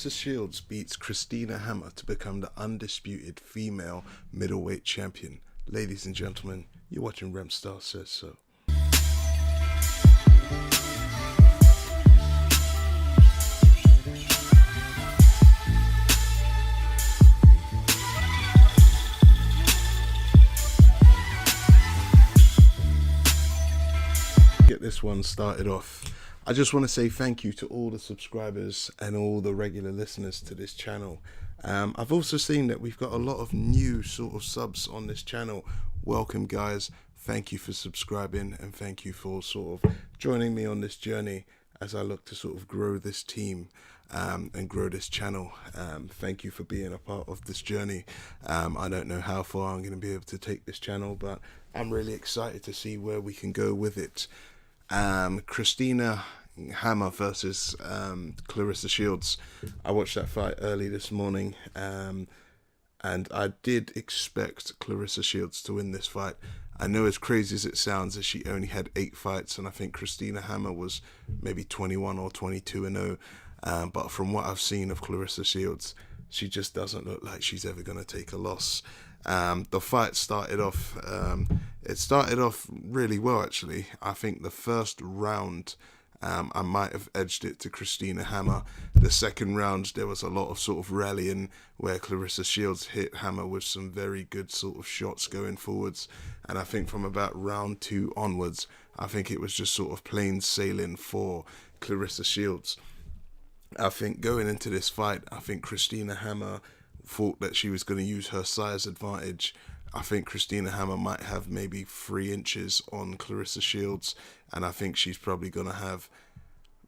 Claressa Shields beats Christina Hammer to become the undisputed female middleweight champion. Ladies and gentlemen, you're watching Remstar Says So. Get this one started off. I just want to say thank you to all the subscribers and all the regular listeners to this channel. I've also seen that we've got a lot of new sort of subs on this channel. Welcome, guys. Thank you for subscribing and thank you for sort of joining me on this journey as I look to sort of grow this team and grow this channel. Thank you for being a part of this journey. I don't know how far I'm going to be able to take this channel, but I'm really excited to see where we can go with it. Christina Hammer versus Claressa Shields. I watched that fight early this morning, and I did expect Claressa Shields to win this fight. I know, as crazy as it sounds, that she only had 8 fights, and I think Christina Hammer was maybe 21 or 22-0. But from what I've seen of Claressa Shields, she just doesn't look like she's ever going to take a loss. The fight started off, it started off really well, actually. I think the first round, I might have edged it to Christina Hammer. The second round, there was a lot of sort of rallying where Claressa Shields hit Hammer with some very good sort of shots going forwards. And I think from about round 2 onwards, I think it was just sort of plain sailing for Claressa Shields. I think going into this fight, I think Christina Hammer thought that she was going to use her size advantage. I think Christina Hammer might have maybe 3 inches on Claressa Shields, and I think she's probably going to have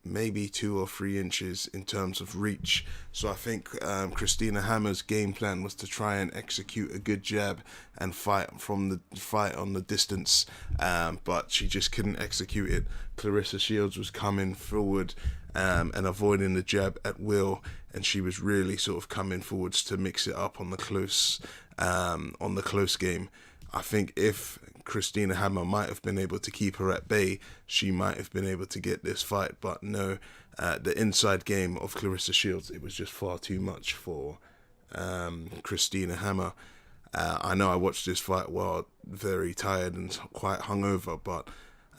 maybe 2 or 3 inches in terms of reach. So I think Christina Hammer's game plan was to try and execute a good jab and fight on the distance, but she just couldn't execute it. Claressa Shields was coming forward and avoiding the jab at will, and she was really sort of coming forwards to mix it up on the close game. I think if Christina Hammer might have been able to keep her at bay, she might have been able to get this fight, but no, the inside game of Claressa Shields, it was just far too much for Christina Hammer. I know I watched this fight while very tired and quite hungover, but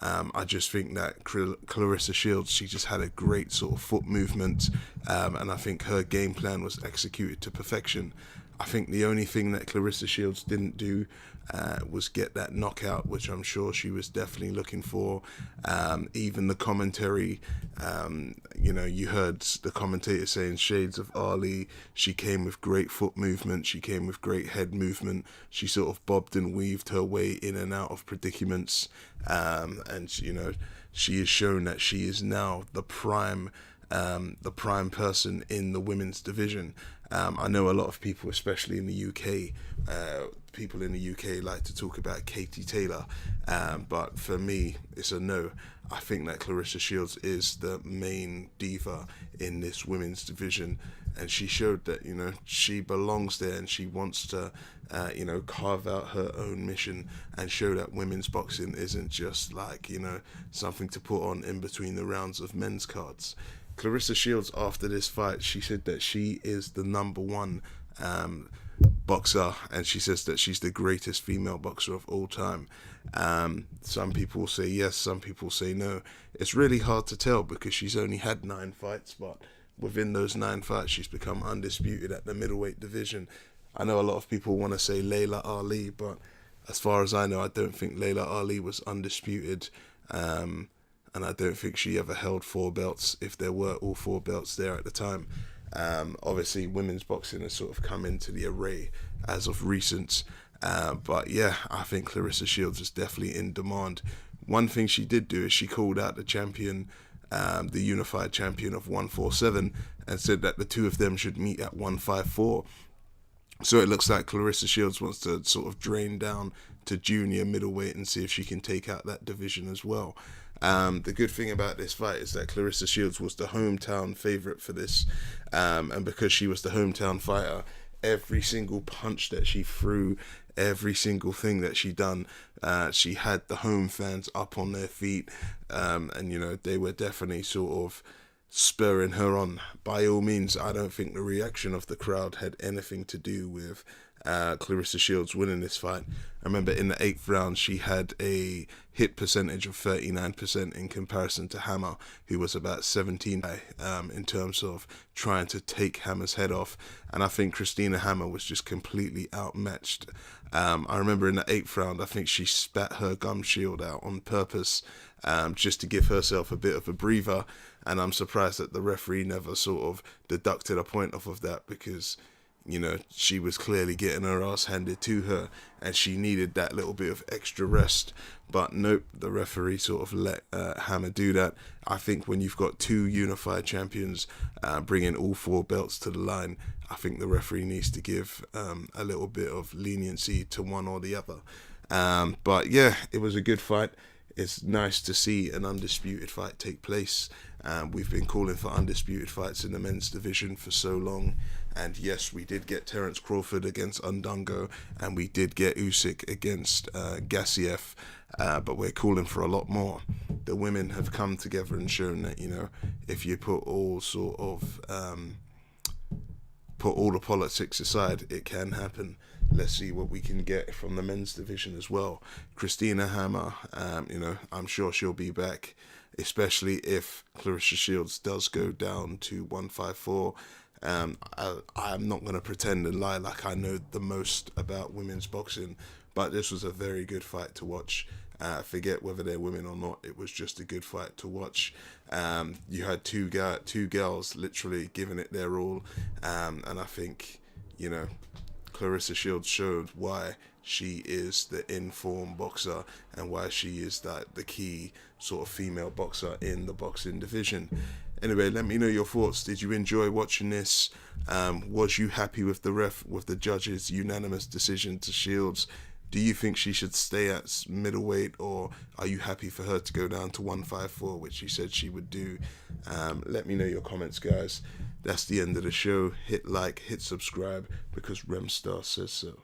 I just think that Claressa Shields, she just had a great sort of foot movement, and I think her game plan was executed to perfection. I think the only thing that Claressa Shields didn't do was get that knockout, which I'm sure she was definitely looking for. Even the commentary, you heard the commentator saying shades of Ali. She came with great foot movement. She came with great head movement. She sort of bobbed and weaved her way in and out of predicaments. And she has shown that she is now the prime person in the women's division. I know a lot of people, especially in the UK, like to talk about Katie Taylor, but for me, it's a no. I think that Claressa Shields is the main diva in this women's division, and she showed that, she belongs there, and she wants to, carve out her own mission and show that women's boxing isn't just like, something to put on in between the rounds of men's cards. Claressa Shields, after this fight, she said that she is the #1 boxer, and she says that she's the greatest female boxer of all time. Some people say yes, some people say no. It's really hard to tell because she's only had 9 fights, but within those 9 fights, she's become undisputed at the middleweight division. I know a lot of people want to say Layla Ali, but as far as I know, I don't think Layla Ali was undisputed. And I don't think she ever held 4 belts, if there were all 4 belts there at the time. Obviously, women's boxing has sort of come into the array as of recent. But yeah, I think Claressa Shields is definitely in demand. One thing she did do is she called out the champion, the unified champion of 147, and said that the 2 of them should meet at 154. So it looks like Claressa Shields wants to sort of drain down to junior middleweight and see if she can take out that division as well. The good thing about this fight is that Claressa Shields was the hometown favourite for this, and because she was the hometown fighter, every single punch that she threw, every single thing that she done, she had the home fans up on their feet, and they were definitely sort of spurring her on. By all means, I don't think the reaction of the crowd had anything to do with Claressa Shields winning this fight. I remember in the 8th round, she had a hit percentage of 39% in comparison to Hammer, who was about 17 in terms of trying to take Hammer's head off. And I think Christina Hammer was just completely outmatched. I remember in the 8th round, I think she spat her gum shield out on purpose, just to give herself a bit of a breather. And I'm surprised that the referee never sort of deducted a point off of that, because, you know, she was clearly getting her ass handed to her and she needed that little bit of extra rest. But nope, the referee sort of let Hammer do that. I think when you've got 2 unified champions bringing all 4 belts to the line, I think the referee needs to give a little bit of leniency to one or the other. But yeah, it was a good fight. It's nice to see an undisputed fight take place. We've been calling for undisputed fights in the men's division for so long. And yes, we did get Terence Crawford against Undungo, and we did get Usyk against Gassiev, but we're calling for a lot more. The women have come together and shown that, you know, if you put all sort of put all the politics aside, it can happen. Let's see what we can get from the men's division as well. Christina Hammer, you know, I'm sure she'll be back, especially if Claressa Shields does go down to 154. I'm not going to pretend and lie like I know the most about women's boxing, but this was a very good fight to watch. Forget whether they're women or not, it was just a good fight to watch. You had two girls literally giving it their all, and I think, you know, Claressa Shields showed why she is the in-form boxer and why she is the key sort of female boxer in the boxing division. Anyway, let me know your thoughts. Did you enjoy watching this? Was you happy with the judges' unanimous decision to Shields? Do you think she should stay at middleweight, or are you happy for her to go down to 154, which she said she would do? Let me know your comments, guys. That's the end of the show. Hit like, hit subscribe, because Remstar says so.